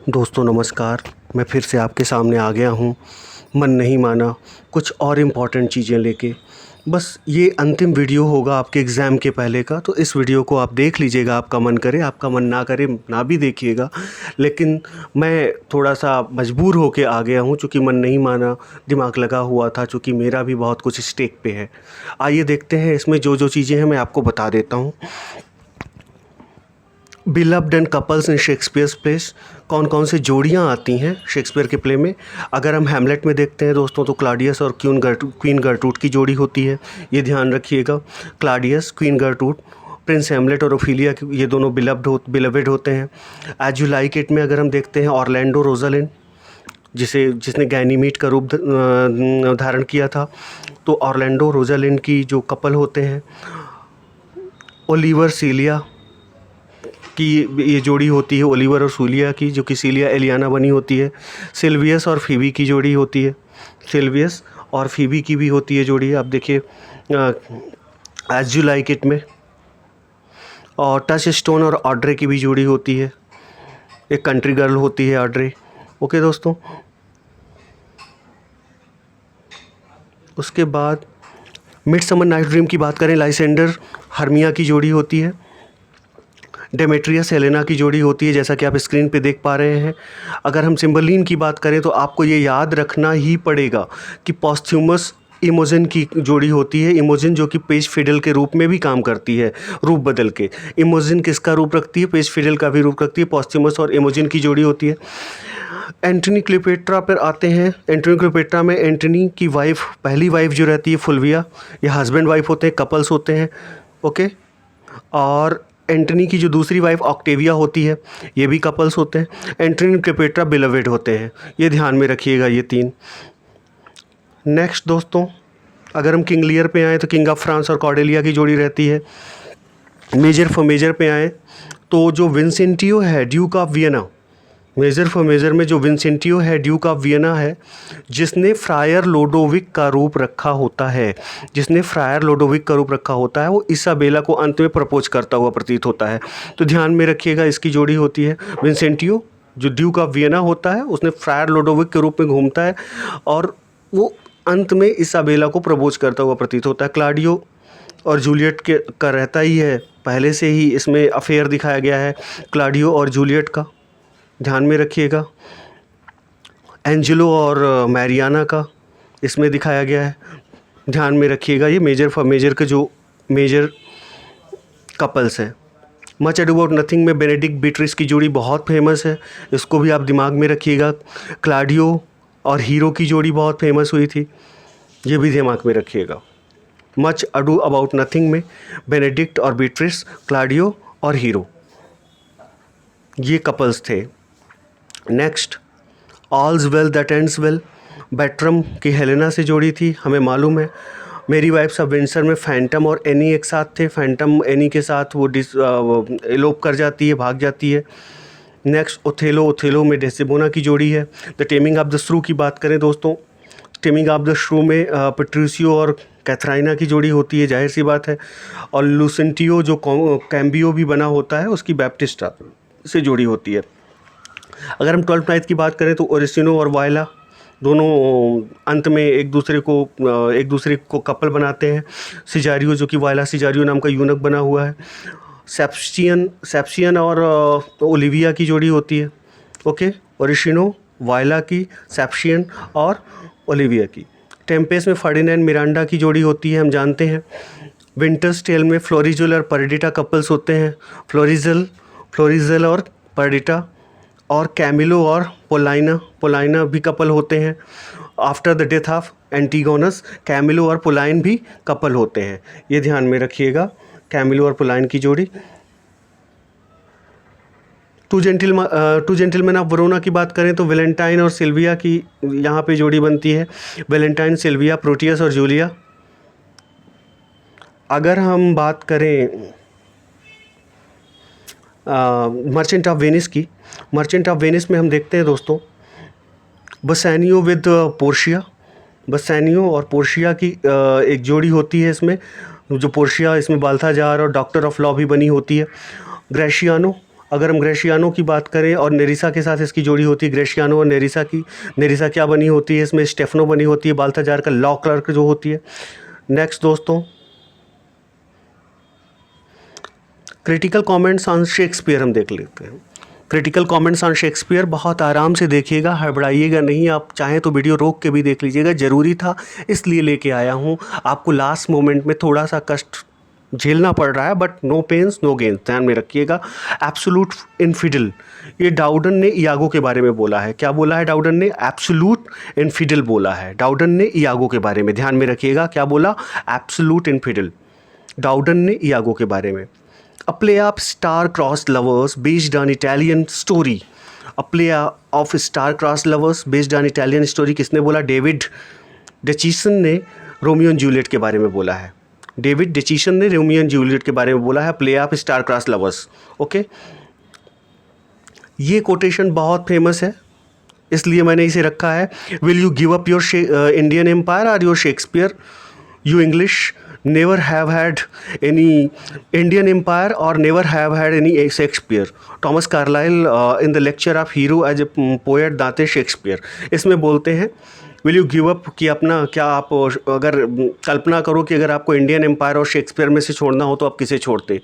दोस्तों नमस्कार। मैं फिर से आपके सामने आ गया हूँ, मन नहीं माना, कुछ और इम्पॉर्टेंट चीज़ें लेके। बस ये अंतिम वीडियो होगा आपके एग्ज़ाम के पहले का, तो इस वीडियो को आप देख लीजिएगा, आपका मन करे, आपका मन ना करे ना भी देखिएगा। लेकिन मैं थोड़ा-सा मजबूर होके आ गया हूँ, चूँकि मन नहीं माना, दिमाग लगा हुआ था, चूँकि मेरा भी बहुत कुछ स्टेक पे है। आइए देखते हैं इसमें जो-जो चीज़ें हैं मैं आपको बता देता हूँ। Beloved and couples in Shakespeare's place, कौन कौन सी जोड़ियाँ आती हैं शेक्सपियर के प्ले में। अगर हम हैमलेट में देखते हैं दोस्तों, तो क्लॉडियस और क्वीन गर्टूड की जोड़ी होती है, ये ध्यान रखिएगा। क्लॉडियस, क्वीन गर्टूड, प्रिंस हैमलेट और ओफिलिया, ये दोनों बिलवेड होते हैं। एज यू लाइक इट में अगर हम देखते हैं, ऑरलैंडो रोजालिंड, जिसने गैनीमीड का रूप धारण किया था, तो ऑरलैंडो रोजालिंड की जो कपल होते हैं। ओलिवर सीलिया की ये जोड़ी होती है, ओलिवर और सूलिया की, जो कि सीलिया एलियाना बनी होती है। सिल्वियस और फीबी की जोड़ी होती है, सिल्वियस और फीबी की भी होती है जोड़ी, आप देखिए एज यू लाइक इट में। और टच स्टोन और ऑड्रे की भी जोड़ी होती है, एक कंट्री गर्ल होती है ऑड्रे। ओके दोस्तों, उसके बाद मिडसमर नाइट ड्रीम की बात करें, लाइसेंडर हर्मिया की जोड़ी होती है। डेमेट्रिया सेलेना की जोड़ी होती है, जैसा कि आप स्क्रीन पे देख पा रहे हैं। अगर हम सिम्बरलीन की बात करें, तो आपको ये याद रखना ही पड़ेगा कि पॉस्थ्यूमस इमोजन की जोड़ी होती है। इमोजन जो कि पेज फिडल के रूप में भी काम करती है, रूप बदल के। इमोजन किसका रूप रखती है? पेज फिडल का भी रूप रखती है। पॉस्थ्यूमस और इमोजन की जोड़ी होती है। एंटनी क्लियोपेट्रा पर आते हैं। एंटनी क्लियोपेट्रा में एंटनी की वाइफ, पहली वाइफ जो रहती है फुल्विया, ये हस्बैंड वाइफ होते हैं, कपल्स होते हैं। ओके, और एंटनी की जो दूसरी वाइफ ऑक्टेविया होती है, ये भी कपल्स होते हैं। एंटनी क्लियोपेट्रा बिलवेड होते हैं, ये ध्यान में रखिएगा ये तीन। नेक्स्ट दोस्तों, अगर हम किंग लियर पे आएँ, तो किंग ऑफ फ्रांस और कॉर्डेलिया की जोड़ी रहती है। मेजर फॉर मेजर पे आएँ, तो जो विंसेंटियो है, duke of Vienna, measure for measure में जो विंसेंटियो है, ड्यूक ऑफ वियना है, जिसने फ्रायर लोडोविक का रूप रखा होता है, वो इसाबेला को अंत में प्रपोज करता हुआ प्रतीत होता है। तो ध्यान में रखिएगा, इसकी जोड़ी होती है विंसेंटियो, जो ड्यूक ऑफ वियना होता है, उसने फ्रायर लोडोविक के रूप में घूमता है और वो अंत में इसाबेला को प्रपोज करता हुआ प्रतीत होता है। क्लाडियो और जूलियट के का रहता ही है, पहले से ही इसमें अफेयर दिखाया गया है क्लाडियो और जूलियट का, ध्यान में रखिएगा। एंजेलो और मैरियाना का इसमें दिखाया गया है, ध्यान में रखिएगा। ये मेजर फॉर मेजर के जो मेजर कपल्स हैं। मच अडू अबाउट नथिंग में बेनेडिक्ट बीट्रिस की जोड़ी बहुत फेमस है, इसको भी आप दिमाग में रखिएगा। क्लाडियो और हीरो की जोड़ी बहुत फेमस हुई थी, ये भी दिमाग में रखिएगा। मच अडू अबाउट नथिंग में बेनेडिक्ट और बीट्रिस, क्लाडियो और हीरो, ये कपल्स थे। Next, All's Well That Ends Well, Bertram की हेलेना से जोड़ी थी, हमें मालूम है। मेरी वाइफ्स ऑफ विंडसर में फैंटम और एनी एक साथ थे, फैंटम एनी के साथ वो एलोप कर जाती है, भाग जाती है। नेक्स्ट, ओथेलो में डेसिमोना की जोड़ी है। द टेमिंग ऑफ द श्रू की बात करें दोस्तों, टेमिंग ऑफ द श्रू में पेट्रिसियो और कैथराइना की जोड़ी होती है, जाहिर सी बात है। और लुसेंटियो जो कैम्बियो भी बना होता है, उसकी बैप्टिस्टा से जोड़ी होती है। अगर हम 12th नाइट की बात करें, तो ओरिसिनो और वायला दोनों अंत में एक दूसरे को कपल बनाते हैं। सिजारियो, जो कि वायला सिजारियो नाम का यूनक बना हुआ है। सेप्सियन और ओलिविया की जोड़ी होती है। ओके, ओरिसिनो, वायला की, सेप्सियन और ओलिविया की। टेम्पेस्ट में फर्डिनेंड मिरांडा की जोड़ी होती है, हम जानते हैं। विंटर्स टेल में फ्लोरिजल और पर्डिटा कपल्स होते हैं, फ्लोरिजल और पर्डिटा। और कैमिलो और पोलाइना भी कपल होते हैं। After the death of Antigonus, Camillo और पोलाइन भी कपल होते हैं, ये ध्यान में रखिएगा, कैमिलो और पोलाइन की जोड़ी। टू जेंटलमैन ऑफ वरोना की बात करें, तो वैलेंटाइन और सिल्विया की यहाँ पे जोड़ी बनती है। वैलेंटाइन, सिल्विया, प्रोटियस और जूलिया। अगर हम बात करें मर्चेंट ऑफ वेनिस की, मर्चेंट ऑफ वेनिस में हम देखते हैं दोस्तों, बसानियो विद पोर्शिया, बसानियो और पोर्शिया की एक जोड़ी होती है इसमें, जो पोर्शिया इसमें बाल्थाजार और डॉक्टर ऑफ लॉ भी बनी होती है। ग्रेशियानो अगर हम ग्रेशियानो की बात करें और नेरिसा के साथ इसकी जोड़ी होती है, ग्रेशियानो और नेरिसा की, नेरिसा क्या बनी होती है इसमें, स्टेफनो बनी होती है, बाल्थाजार का लॉ क्लर्क जो होती है। नेक्स्ट दोस्तों, क्रिटिकल कमेंट्स ऑन शेक्सपियर हम देख लेते हैं। क्रिटिकल कमेंट्स ऑन शेक्सपियर बहुत आराम से देखिएगा, हड़बड़ाइएगा नहीं, आप चाहें तो वीडियो रोक के भी देख लीजिएगा, ज़रूरी था इसलिए लेके आया हूँ। आपको लास्ट मोमेंट में थोड़ा सा कष्ट झेलना पड़ रहा है, but no pains no gains, ध्यान में रखिएगा। एब्सोल्यूट इनफिडल, ये डाउडन ने इयागो के बारे में बोला है। क्या बोला है डाउडन ने? एब्सोल्यूट इनफिडल बोला है डाउडन ने इयागो के बारे में, ध्यान में रखिएगा। क्या बोला? एब्सोल्यूट इनफिडल, डाउडन ने इयागो के बारे में। A play of star-crossed lovers based on Italian story. A play of star-crossed lovers based on Italian story किसने बोला? डेविड डेचिसन ने रोमियो एंड जूलियट के बारे में बोला है। डेविड डेचिसन ने रोमियो एंड जूलियट के बारे में बोला है, play of star crossed lovers. Okay, ये कोटेशन बहुत फेमस है इसलिए मैंने इसे रखा है। Will you give up your Indian empire और your Shakespeare? You English never have had any Indian empire or never have had any Shakespeare. Thomas Carlyle in the lecture of hero as a poet Date Shakespeare, इसमें बोलते हैं will you give up, कि अपना क्या आप अगर कल्पना करो कि अगर आपको इंडियन एम्पायर और शेक्सपियर में से छोड़ना हो तो आप किसे छोड़ते?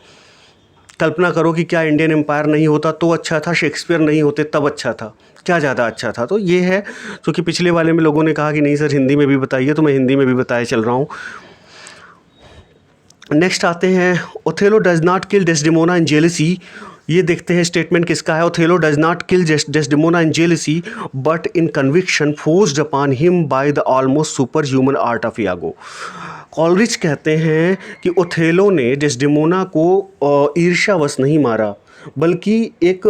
कल्पना करो कि क्या इंडियन एम्पायर नहीं होता तो अच्छा था, शेक्सपियर नहीं होते तब अच्छा था, क्या ज़्यादा अच्छा था? तो ये है, क्योंकि पिछले वाले में लोगों ने कहा कि नहीं सर हिंदी में भी बताइए, तो मैं हिंदी में भी बताए चल रहा हूँ। नेक्स्ट आते हैं, Othello does not kill Desdemona in jealousy. ये देखते हैं स्टेटमेंट किसका है। Othello does not kill Desdemona in jealousy but in conviction forced upon him by the almost super human art of Iago. Coleridge कहते हैं कि ओथेलो ने Desdemona को ईर्ष्यावश नहीं मारा, बल्कि एक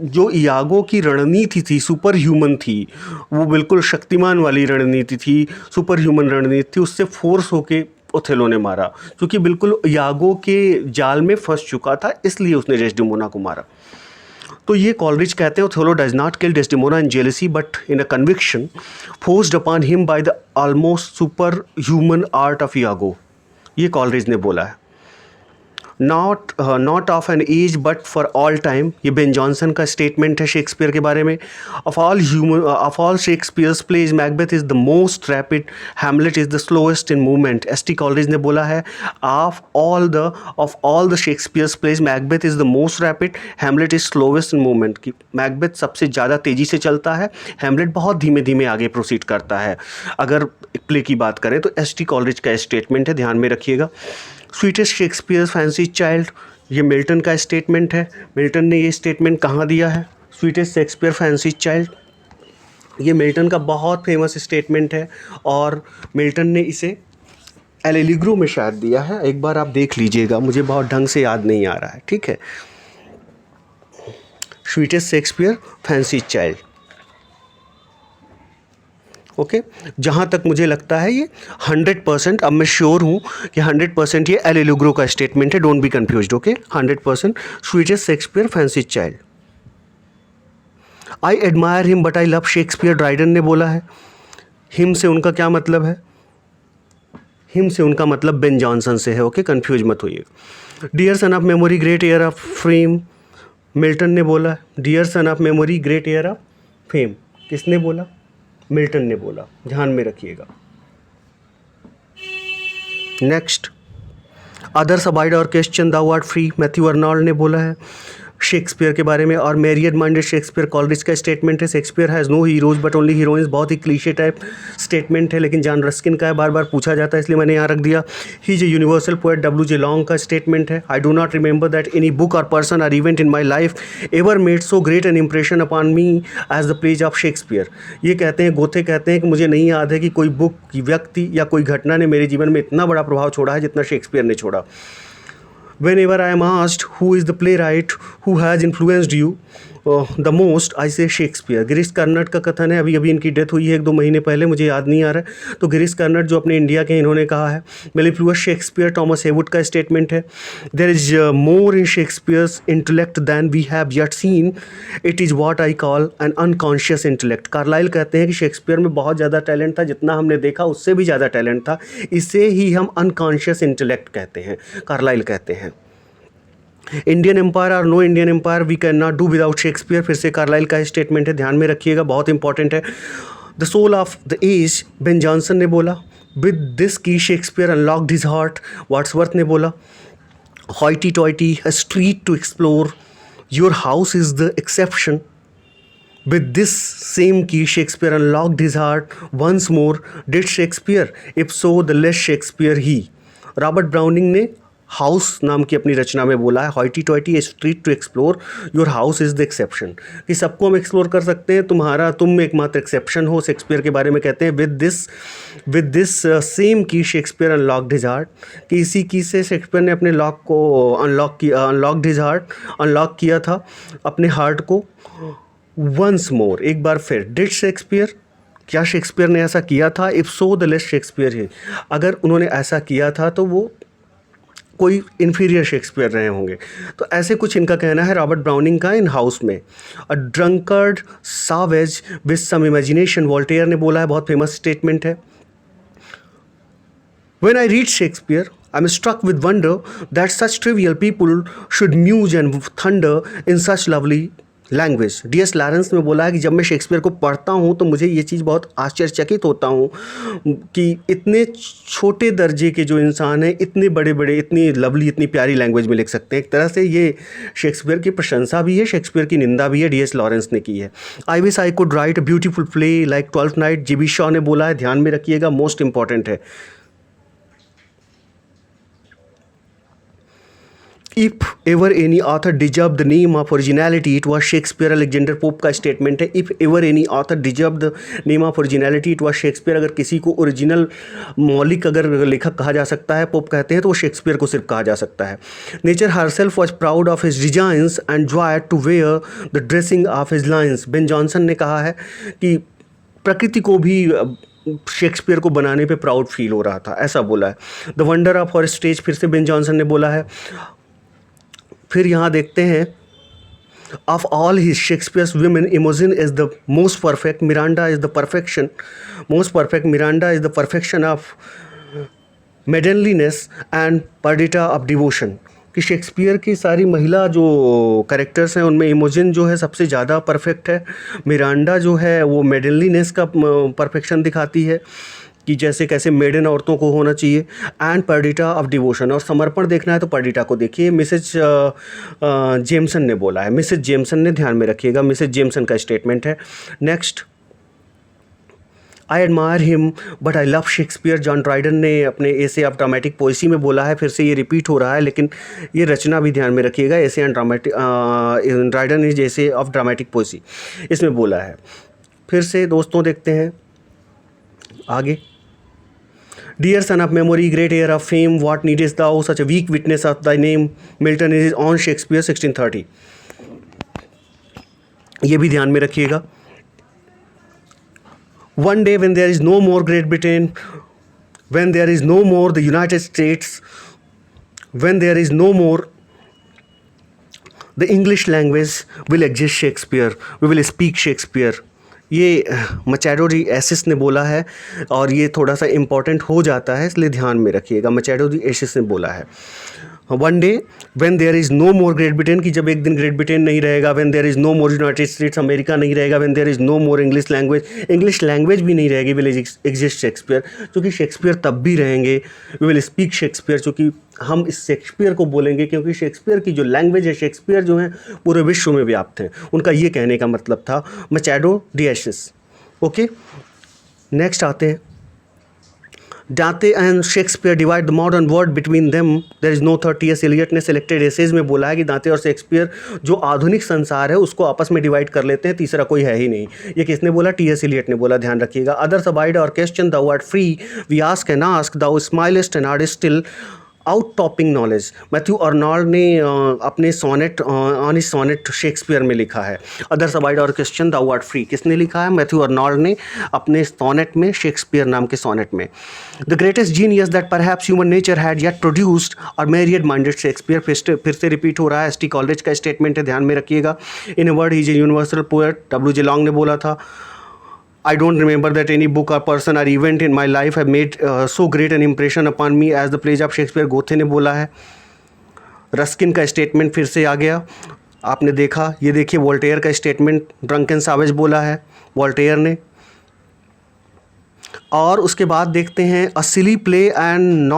जो इयागो की रणनीति थी सुपर ह्यूमन थी, वो बिल्कुल शक्तिमान वाली रणनीति थी, सुपर ह्यूमन रणनीति थी, उससे फोर्स होके ओथेलो ने मारा, क्योंकि बिल्कुल इयागो के जाल में फंस चुका था, इसलिए उसने डेस्डेमोना को मारा। तो ये कॉलरिज कहते हैं Othello does not kill Desdemona in jealousy but in a conviction forced upon him by the almost super human art of Iago. ये कॉलरिज ने बोला है। Not of an age but for all time, ये Ben Jonson का statement है Shakespeare के बारे में। Of all Shakespeare's plays Macbeth is the most rapid, Hamlet is the slowest in movement. S T Coleridge ने बोला है of all the Shakespeare's plays Macbeth is the most rapid, Hamlet is slowest in movement. कि Macbeth सबसे ज़्यादा तेज़ी से चलता है, हैमलेट बहुत धीमे धीमे आगे प्रोसीड करता है। अगर प्ले की बात करें तो एस टी कॉलरिज का स्टेटमेंट है, ध्यान में रखिएगा। स्वीटेस्ट शेक्सपियर फैंसी चाइल्ड, ये मिल्टन का स्टेटमेंट है। मिल्टन ने ये स्टेटमेंट कहाँ दिया है? स्वीटेस्ट शेक्सपियर फैंसी चाइल्ड, ये मिल्टन का बहुत फेमस स्टेटमेंट है और मिल्टन ने इसे एल एलिग्रो में शायद दिया है, एक बार आप देख लीजिएगा, मुझे बहुत ढंग से याद नहीं आ रहा है, ठीक है। Sweetest Shakespeare fancy child, okay. जहाँ तक मुझे लगता है ये 100%, अब मैं श्योर हूँ कि 100% ये एल एलिग्रो का स्टेटमेंट है, don't be confused, okay. 100% sweetest Shakespeare fancy child. I admire him but I love Shakespeare, Dryden ने बोला है। हिम से उनका क्या मतलब है? हिम से उनका मतलब बेन जॉनसन से है, ओके, कन्फ्यूज मत होइए। Dear son of memory great heir of fame, Milton ने बोला। Dear son of memory great heir of fame, किसने बोला? मिल्टन ने बोला, ध्यान में रखिएगा। Next, others abide our question thou art free, Matthew Arnold ने बोला है शेक्सपियर के बारे में। और मैरियड माइंडेड शेक्सपियर, कॉलरिज का स्टेटमेंट है। Shakespeare has no heroes but only heroines, बहुत ही क्लीशे टाइप स्टेटमेंट है, लेकिन जॉन रस्किन का है, बार बार पूछा जाता है इसलिए मैंने यहाँ रख दिया। He is a universal poet, W.J. Long का स्टेटमेंट है। I do not remember that any book or person or event in my life ever made so great an impression upon me as the plays of Shakespeare. ये कहते हैं, गोथे कहते हैं कि मुझे नहीं याद है कि कोई बुक, व्यक्ति या कोई घटना ने मेरे जीवन में इतना बड़ा प्रभाव छोड़ा है जितना शेक्सपियर ने छोड़ा। Whenever I am asked who is the playwright who has influenced you the most, I say Shakespeare। Girish Karnad का कथन है, अभी अभी इनकी डेथ हुई है 1-2 महीने पहले, मुझे याद नहीं आ रहा है। तो गिरीश कर्नाड जो अपने इंडिया के, इन्होंने कहा है मेलिफ्लुअस शेक्सपियर, टॉमस हेवुड का स्टेटमेंट है। There is more in Shakespeare's intellect than we have yet seen, it is what I call an unconscious intellect. Carlyle कहते हैं कि शेक्सपियर में बहुत ज़्यादा टैलेंट था, जितना हमने देखा उससे भी ज़्यादा टैलेंट था, इसे ही हम अनकॉन्शियस इंटेलेक्ट कहते हैं, कार्लाइल कहते हैं। Indian empire or no Indian empire we can not do without Shakespeare, फिर से कार्लाइल का स्टेटमेंट है, ध्यान में रखिएगा, बहुत इंपॉर्टेंट है। The soul of the age, Ben Jonson ने बोला। With this key Shakespeare unlocked his heart, Wordsworth ने बोला। Hoity toity, a street to explore, your house is the exception. With this same key, Shakespeare unlocked his heart once more. Did Shakespeare? If so, the less Shakespeare he. Robert Browning ने House नाम की अपनी रचना में बोला है, hoity toity street to explore, your house is the exception, कि सबको हम एक्सप्लोर कर सकते हैं, तुम एकमात्र एक्सेप्शन हो। शेक्सपियर के बारे में कहते हैं विद दिस सेम की शेक्सपियर अनलॉक्ड हिज हार्ट, कि इसी की से शेक्सपियर ने अपने लॉक को अनलॉक्ड हिज हार्ट, अनलॉक किया था अपने हार्ट को। वंस मोर, एक बार फिर। डिड शेक्सपियर, क्या शेक्सपियर ने ऐसा किया था? If so the less Shakespeare he, अगर उन्होंने ऐसा किया था तो वो कोई इन्फीरियर शेक्सपियर रहे होंगे। तो ऐसे कुछ इनका कहना है रॉबर्ट ब्राउनिंग का इन हाउस में। A drunkard savage with some imagination, Voltaire ने बोला है, बहुत फेमस स्टेटमेंट है। When I read Shakespeare, I'm struck with wonder that such trivial people should muse and thunder in such lovely language. DS. Lawrence ने बोला है कि जब मैं शेक्सपियर को पढ़ता हूँ तो मुझे ये चीज़ बहुत आश्चर्यचकित होता हूँ कि इतने छोटे दर्जे के जो इंसान हैं इतने बड़े बड़े, इतनी लवली, इतनी प्यारी लैंग्वेज में लिख सकते हैं। एक तरह से ये शेक्सपियर की प्रशंसा भी है, शेक्सपियर की निंदा भी है, डी.एस. लॉरेंस ने की है। I wish I could write a beautiful play like twelfth night, GB. Shaw ने बोला है, ध्यान में रखिएगा, मोस्ट इंपॉर्टेंट है। If ever any author deserved the name of originality, it was Shakespeare। Alexander pope का स्टेटमेंट है, if ever any author deserve the name of originality it was Shakespeare. अगर किसी को ओरिजिनल, मौलिक अगर लेखक कहा जा सकता है, पोप कहते हैं, तो वो शेक्सपियर को सिर्फ कहा जा सकता है। Nature herself was proud of his designs and joy to wear the dressing of his lines. Ben Jonson ने कहा है कि प्रकृति को भी शेक्सपियर को बनाने पे प्राउड फील हो रहा था, ऐसा बोला है। द वंडर ऑफ और स्टेज, फिर से बेन जॉनसन ने बोला है। फिर यहाँ देखते हैं, of all his Shakespeare's women Imogen is the most perfect, Miranda is the perfection, most perfect, Miranda is the perfection of maidenliness and Perdita of devotion, कि शेक्सपियर की सारी महिला जो कैरेक्टर्स हैं उनमें इमोजिन जो है सबसे ज़्यादा परफेक्ट है, मिरांडा जो है वो मेडनलीनेस का परफेक्शन दिखाती है कि जैसे कैसे मेडन औरतों को होना चाहिए, एंड पर्डिटा ऑफ डिवोशन, और समर्पण देखना है तो पर्डिटा को देखिए। मिसेज जेमसन ने बोला है, मिसेज जेमसन ने, ध्यान में रखिएगा, मिसेज जेमसन का स्टेटमेंट है। Next, I admire him but I love Shakespeare, John Dryden ने अपने एसे ऑफ ड्रामेटिक पोइसी में बोला है। फिर से ये रिपीट हो रहा है, लेकिन ये रचना भी ध्यान में रखिएगा, essay and dramatic, Dryden is essay of dramatic poesy, इसमें बोला है। फिर से दोस्तों देखते हैं आगे। Dear son of memory, great heir of fame, what needest thou, such a weak witness of thy name? Milton is on Shakespeare 1630। ये भी ध्यान में रखिएगा। One day when there is no more Great Britain, when there is no more the United States, when there is no more the English language, will exist Shakespeare, we will speak Shakespeare। ये मचैडो de एसिस ने बोला है, और ये थोड़ा सा important हो जाता है, इसलिए ध्यान में रखिएगा। मचैडो डी एसिस ने बोला है, one day when there is no more Great Britain, की जब एक दिन ग्रेट ब्रिटेन नहीं रहेगा, when there is no more United States, America नहीं रहेगा, व्हेन देयर इज़ नो मोर इंग्लिश लैंग्वेज भी नहीं रहेगी, विल एग्जिस्ट शेक्सपियर, क्योंकि शेक्सपियर तब भी रहेंगे। वी विल स्पीक शेक्सपियर, क्योंकि हम इस शेक्सपियर को बोलेंगे, क्योंकि शेक्सपियर की जो लैंग्वेज है, शेक्सपियर जो है पूरे विश्व में व्याप्त हैं, उनका ये कहने का मतलब था। Machado de Assis. Okay, next आते हैं। Dante and Shakespeare divide the modern world between them, there is no third. T S. Eliot ने सेलेक्टेड एसेज में बोला है कि दांते और शेक्सपियर जो आधुनिक संसार है उसको आपस में डिवाइड कर लेते हैं, तीसरा कोई है ही नहीं। ये किसने बोला? टी.एस. एलियट ने बोला, ध्यान रखिएगा। Others abide our question, thou art free, we ask and ask, thou smilest and art still out topping knowledge. Matthew Arnold ने अपने सोनेट ऑन इस सोनेट शेक्सपियर में लिखा है। Others abide our question, thou art free, किसने लिखा है? Matthew Arnold ने अपने सोनेट में, शेक्सपियर नाम के सोनेट में। The greatest genius that perhaps human nature had yet produced और मैरियड माइंडेड शेक्सपियर, फिर से रिपीट हो रहा है, एस.टी. कॉलरिज का स्टेटमेंट है, ध्यान में रखिएगा। In a word he is a universal poet, W.J. Long ने बोला था। I don't remember that any book or person or event in my life have made so great an impression upon me as the plays of Shakespeare, गोथे ने बोला है। Ruskin का statement फिर से आ गया, आपने देखा। ये देखिए वोल्टेयर का स्टेटमेंट, ड्रंकन सावेज बोला है वोल्टेयर ने। और उसके बाद देखते हैं a silly play and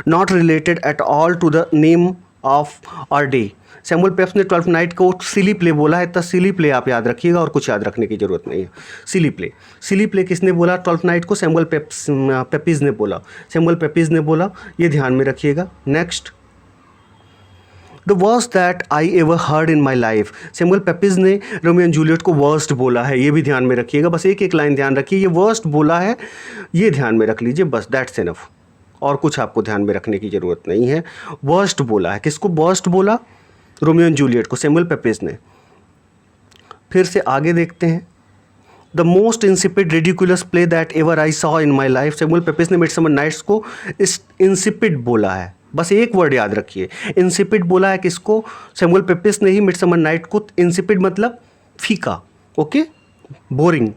not related at all to the name of our day. Samuel Pepys ने 12th नाइट को सिली प्ले बोला है, तो सिली प्ले आप याद रखिएगा और कुछ याद रखने की ज़रूरत नहीं है। सिली प्ले किसने बोला 12th नाइट को? सैमुअल पेपीज ने बोला, सैमुअल पेपीज ने बोला, ये ध्यान में रखिएगा। Next, the worst that I ever heard in my life. Samuel Pepys ने रोमियो एंड जूलियट को वर्स्ट बोला है, ये भी ध्यान में रखिएगा। बस एक एक लाइन ध्यान रखिए, ये वर्स्ट बोला है, ये ध्यान में रख लीजिए, बस दैट्स इनफ, और कुछ आपको ध्यान में रखने की ज़रूरत नहीं है। वर्स्ट बोला है, किसको वर्स्ट बोला? रोमियो एंड जूलियट को, सैमुअल पेपीज ने। फिर से आगे देखते हैं, the most insipid ridiculous play that ever I saw in my life. Samuel Pepys ने मिडसमर नाइट्स को इंसिपिड बोला है, बस एक वर्ड याद रखिए, इंसिपिड बोला है। किसको? सैमुअल पेपीज ने ही मिडसमर नाइट को। इंसिपिड मतलब फीका, okay, boring.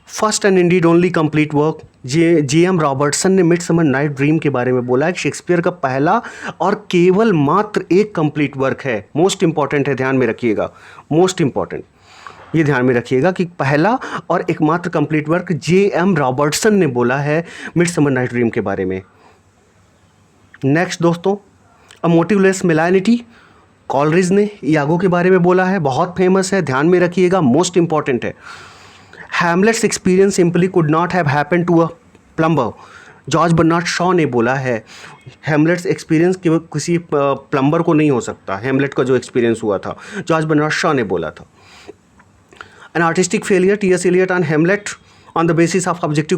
First and Indeed only complete work, J.M. Robertson ने मिडसमर नाइट ड्रीम के बारे में बोला है, शेक्सपियर का पहला और केवल मात्र एक कंप्लीट वर्क है। मोस्ट इंपॉर्टेंट है, ध्यान में रखिएगा, मोस्ट इंपॉर्टेंट, ये ध्यान में रखिएगा कि पहला और एकमात्र कंप्लीट वर्क J.M. रॉबर्टसन ने बोला है मिडसमर नाइट ड्रीम के बारे में। नेक्स्ट दोस्तों, अ मोटिवलेस मेलानिटी, कॉलरिज ने यागो के बारे में बोला है, बहुत फेमस है, ध्यान में रखिएगा, मोस्ट इंपॉर्टेंट है। Hamlet's experience simply could not have happened to a plumber, George Bernard Shaw ने बोला है। हैमलेट्स एक्सपीरियंस किसी प्लम्बर को नहीं हो सकता, हैमलेट का जो एक्सपीरियंस हुआ था, जॉर्ज बर्नार्ड शॉ ने बोला था। An artistic failure, T.S. Eliot on Hamlet on the basis of objective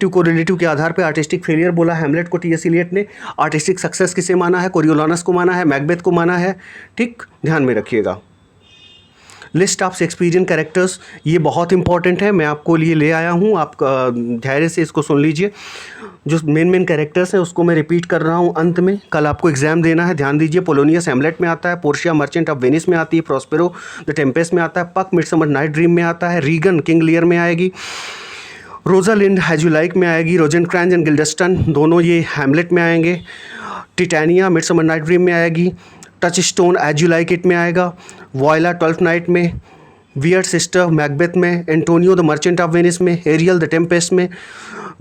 correlative के आधार पर आर्टिस्टिक फेलियर बोला हैमलेट को T.S. एलियट ने। आर्टिस्टिक सक्सेस किसे माना है? कोरियोलानस को माना है, मैकबेथ को माना है, ठीक, ध्यान में रखिएगा। लिस्ट ऑफ शेक्सपियरियन कैरेक्टर्स, ये बहुत इंपॉर्टेंट है, मैं आपको लिए ले आया हूँ, आप धैर्य से इसको सुन लीजिए। जो मेन कैरेक्टर्स हैं उसको मैं रिपीट कर रहा हूँ अंत में, कल आपको एग्जाम देना है, ध्यान दीजिए। पोलोनियस हैमलेट में आता है, पोर्शिया मर्चेंट ऑफ वेनिस में आती है, प्रॉस्पेरो द टेम्पेस्ट में आता है, पक मिडसमर नाइट ड्रीम में आता है, रीगन किंग लियर में आएगी, रोजालिंड हैज यू लाइक में आएगी, रोजेनक्रैंज एंड गिल्डस्टन दोनों ये हैमलेट में आएंगे, टिटैनिया मिडसमर नाइट ड्रीम में आएगी, touch stone age You Like It में आएगा, वॉयला 12th नाइट में, वियर्ड सिस्टर मैकबेथ में, Antonio the merchant of Venice में, एरियल द टेम्पेस्ट में,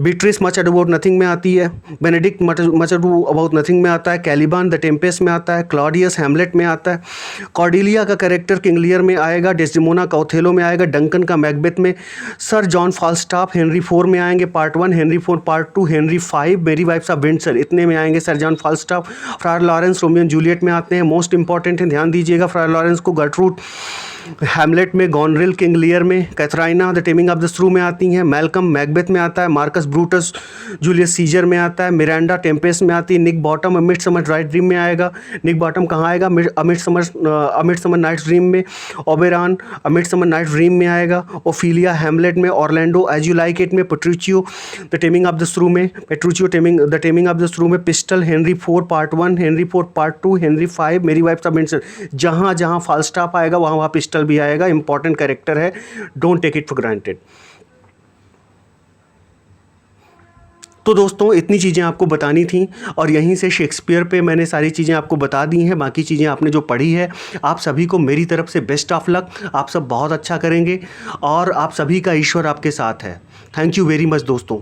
Beatrice much Ado About Nothing में आती है, Benedict much Ado About Nothing में आता है, कैलिबान द टेम्पेस्ट में आता है, क्लॉडियस हैमलेट में आता है, कॉर्डेलिया का कैरेक्टर किंग लियर में आएगा, डेस्डेमोना का ओथेलो में आएगा, डंकन का मैकबेथ में, सर जॉन फाल्स्टाफ हेनरी 4 में आएंगे, part 1, Henry 4 part 2, Henry 5 merry Wives of Windsor, इतने में आएंगे sir John Falstaff. Friar Lawrence Romeo and Juliet में आते हैं, मोस्ट इंपॉर्टेंट है, ध्यान दीजिएगा फ्रायर लॉरेंस को। गर्ट्रूड हैमलेट में, गॉनरिल किंग लियर में, Katharina the taming of the श्रू में आती हैं, मैल्कम मैकबेथ में आता है, मार्कस ब्रूटस जूलियस सीजर में आता है, मिरांडा टेम्पेस्ट में आती है, Nick Bottom Midsummer Night Dream में आएगा। निक बॉटम कहाँ आएगा? मिडसमर नाइट ड्रीम में। ओबेरॉन मिडसमर नाइट ड्रीम में आएगा। ओफिलिया हैमलेट में, Orlando As You Like It में, Petruchio the taming of the श्रू में, द टेमिंग ऑफ द श्रू में, Pistol Henry 4 part 1, Henry 4 part 2, Henry 5 merry Wives of Windsor. जहाँ जहाँ फाल्स्टाफ आएगा वहाँ वहाँ पिस्टल भी आएगा, इंपॉर्टेंट कैरेक्टर है, don't take it for granted. तो दोस्तों इतनी चीज़ें आपको बतानी थी और यहीं से शेक्सपियर पे मैंने सारी चीज़ें आपको बता दी हैं। बाकी चीज़ें आपने जो पढ़ी है, आप सभी को मेरी तरफ से बेस्ट ऑफ लक। आप सब बहुत अच्छा करेंगे और आप सभी का ईश्वर आपके साथ है। थैंक यू वेरी मच दोस्तों।